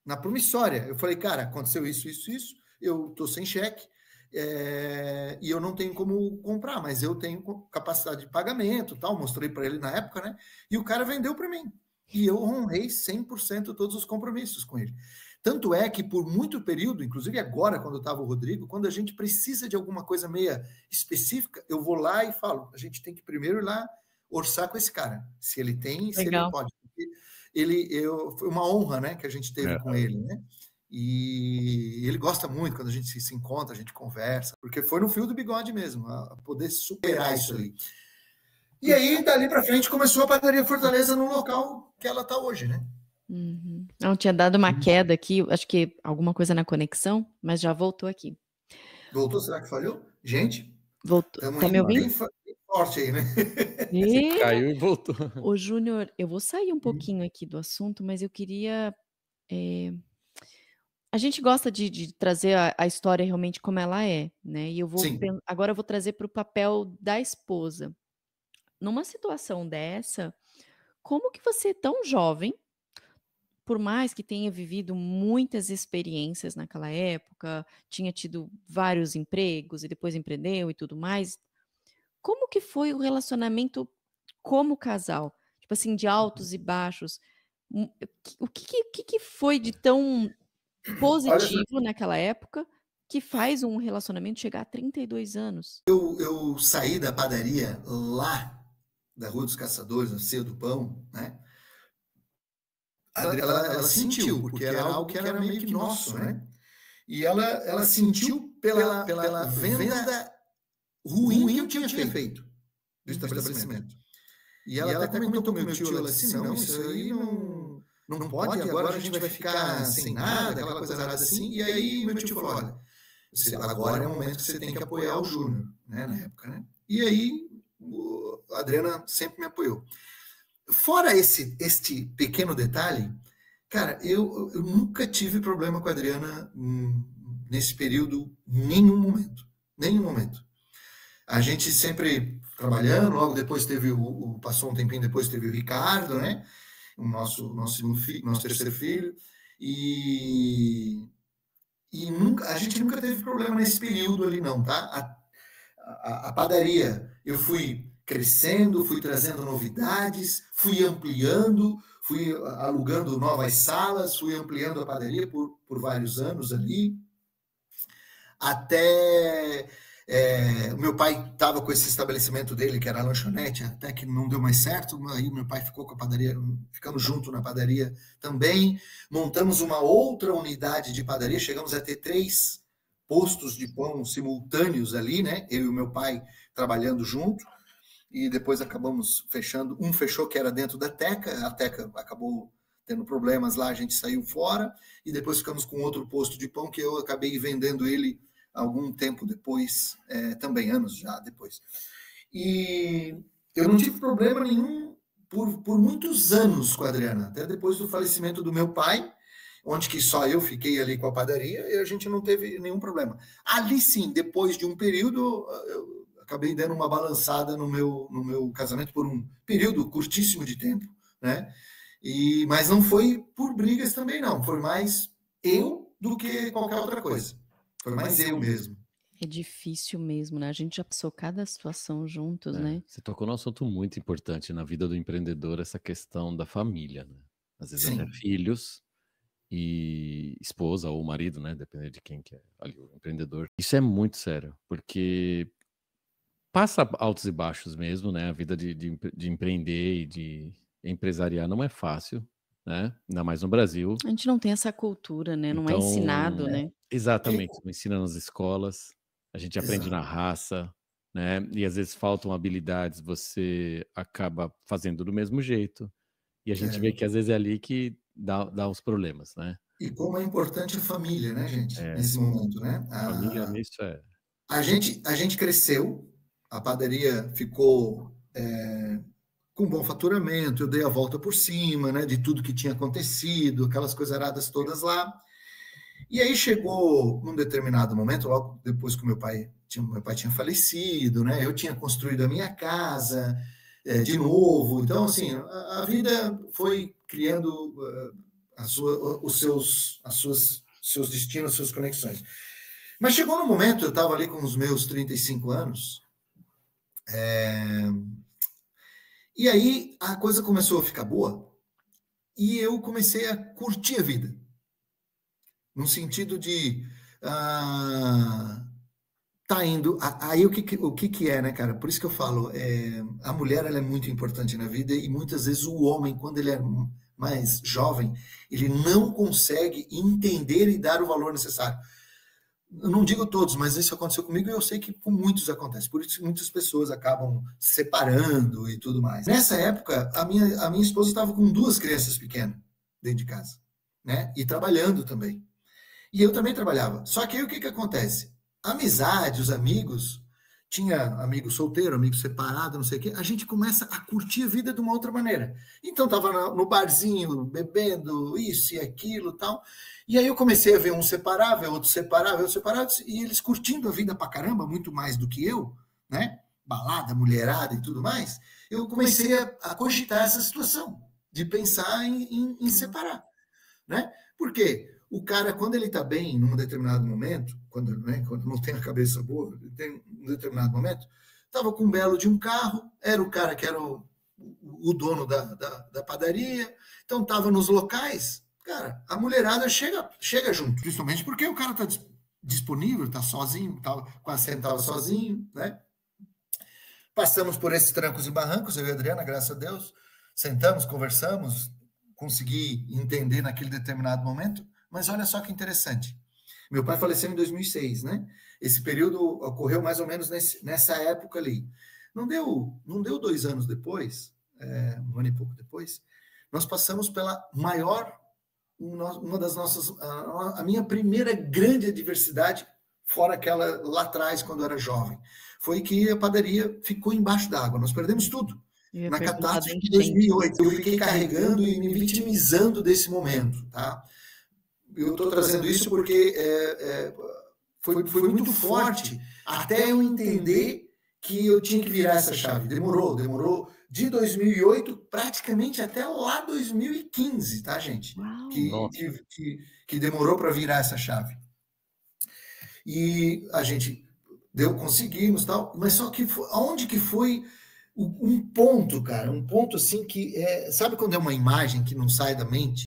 na promissória. Eu falei, cara, aconteceu isso, eu tô sem cheque, e eu não tenho como comprar, mas eu tenho capacidade de pagamento, tal, mostrei para ele na época, né? E o cara vendeu para mim. E eu honrei 100% todos os compromissos com ele. Tanto é que por muito período, inclusive agora, quando estava o Rodrigo, quando a gente precisa de alguma coisa meia específica, eu vou lá e falo, a gente tem que primeiro ir lá orçar com esse cara, se ele tem, se ele pode. Foi uma honra, né, que a gente teve com ele, né? E ele gosta muito quando a gente se encontra, a gente conversa, porque foi no fio do bigode mesmo, a poder superar isso aí. E aí, dali para frente, começou a Padaria Fortaleza no local que ela está hoje, né? Uhum. Não, tinha dado uma queda aqui, acho que alguma coisa na conexão, mas já voltou aqui. Voltou? Será que falhou? Gente, voltou. Tá me ouvindo? Bem forte aí, né? Você caiu e voltou. Ô, Júnior, eu vou sair um pouquinho aqui do assunto, mas eu queria... A gente gosta de trazer a história realmente como ela é, né? E eu vou agora eu vou trazer para o papel da esposa. Numa situação dessa, como que você, tão jovem, por mais que tenha vivido muitas experiências naquela época, tinha tido vários empregos e depois empreendeu e tudo mais, como que foi o relacionamento como casal? Tipo assim, de altos e baixos. O que foi de tão positivo naquela época que faz um relacionamento chegar a 32 anos? Eu saí da padaria lá da Rua dos Caçadores, na Ceia do Pão, né? Ela sentiu, porque era algo que era meio que nosso, né? E ela sentiu pela venda ruim que eu tinha feito do estabelecimento. E ela até comentou com meu tio, ela disse, não, isso aí não pode, agora a gente vai ficar sem nada, aquela coisa arada assim. E aí meu tio falou, olha, agora é o momento que você tem que apoiar o Júnior, né, na época, né? E aí a Adriana sempre me apoiou. Fora este pequeno detalhe, cara, eu nunca tive problema com a Adriana nesse período, nenhum momento. A gente sempre trabalhando, logo depois teve passou um tempinho depois teve o Ricardo, né? O nosso terceiro filho, e a gente nunca teve problema nesse período ali não, tá? A padaria, eu fui crescendo, fui trazendo novidades, fui ampliando, fui alugando novas salas, fui ampliando a padaria por vários anos ali, até o meu pai estava com esse estabelecimento dele, que era a lanchonete, até que não deu mais certo, aí meu pai ficou com a padaria, ficamos junto na padaria também, montamos uma outra unidade de padaria, chegamos a ter 3 postos de pão simultâneos ali, né? Eu e o meu pai trabalhando junto, e depois acabamos fechando, fechou que era dentro da Teca, a Teca acabou tendo problemas lá, a gente saiu fora, e depois ficamos com outro posto de pão que eu acabei vendendo ele algum tempo depois, também anos já depois. E eu não tive problema nenhum por muitos anos com a Adriana, até depois do falecimento do meu pai, onde que só eu fiquei ali com a padaria e a gente não teve nenhum problema. Ali sim, depois de um período, eu acabei dando uma balançada no meu casamento por um período curtíssimo de tempo, né? Mas não foi por brigas também não, foi mais eu do que qualquer outra coisa. Foi mais eu mesmo. É difícil mesmo, né? A gente já passou cada situação juntos, né? Você tocou num assunto muito importante na vida do empreendedor, essa questão da família, né? Às vezes até filhos e esposa ou marido, né? Dependendo de quem que é ali o empreendedor. Isso é muito sério, porque passa altos e baixos mesmo, né? A vida de empreender e de empresariar não é fácil, né? Ainda mais no Brasil. A gente não tem essa cultura, né? Não é ensinado, né? Exatamente, não ensina nas escolas, a gente aprende na raça, né? E às vezes faltam habilidades, você acaba fazendo do mesmo jeito. E a gente vê que às vezes é ali que dá os problemas, né? E como é importante a família, né, gente? Nesse momento, né? Família nisso A gente cresceu, a padaria ficou com bom faturamento, eu dei a volta por cima, né, de tudo que tinha acontecido, aquelas coisas aradas todas lá. E aí chegou num determinado momento, logo depois que meu pai tinha falecido, né, eu tinha construído a minha casa de novo, então assim, a vida foi criando seus destinos, suas conexões. Mas chegou no momento, eu estava ali com os meus 35 anos, e aí a coisa começou a ficar boa, e eu comecei a curtir a vida, no sentido de tá indo. Aí o que é, né, cara? Por isso que eu falo, a mulher ela é muito importante na vida, e muitas vezes o homem, quando ele é mais jovem, ele não consegue entender e dar o valor necessário. Eu não digo todos, mas isso aconteceu comigo e eu sei que com muitos acontece. Por isso muitas pessoas acabam se separando e tudo mais. Nessa época, a minha esposa estava com 2 crianças pequenas dentro de casa, né? E trabalhando também. E eu também trabalhava. Só que aí o que acontece? A amizade, os amigos, tinha amigo solteiro, amigo separado, não sei o quê, a gente começa a curtir a vida de uma outra maneira. Então, estava no barzinho, bebendo isso e aquilo e tal. E aí eu comecei a ver um separável, outro separável, outro separado, e eles curtindo a vida pra caramba, muito mais do que eu, né? Balada, mulherada e tudo mais. Eu comecei a cogitar essa situação, de pensar em separar, né? Por quê? O cara, quando ele está bem, num determinado momento, quando não tem a cabeça boa, tem um determinado momento, estava com um belo de um carro, era o cara que era o dono da padaria, então estava nos locais, cara, a mulherada chega junto, principalmente porque o cara está disponível, está sozinho, quase sempre estava sozinho, né? Passamos por esses trancos e barrancos, eu e a Adriana, graças a Deus, sentamos, conversamos, consegui entender naquele determinado momento. Mas olha só que interessante. Meu pai faleceu em 2006, né? Esse período ocorreu mais ou menos nessa época ali. Não deu 2 anos depois, 1 ano e pouco depois, nós passamos pela uma das nossas, a minha primeira grande adversidade, fora aquela lá atrás, quando eu era jovem, foi que a padaria ficou embaixo d'água. Nós perdemos tudo. Na catástrofe de 2008, eu fiquei carregando e me vitimizando desse momento, tá? Eu estou trazendo isso porque foi muito forte até eu entender que eu tinha que virar essa chave. Demorou de 2008 praticamente até lá 2015, tá, gente? Que demorou para virar essa chave. E a gente conseguimos, tal, mas só que aonde que foi um ponto, cara? Um ponto assim que sabe quando é uma imagem que não sai da mente?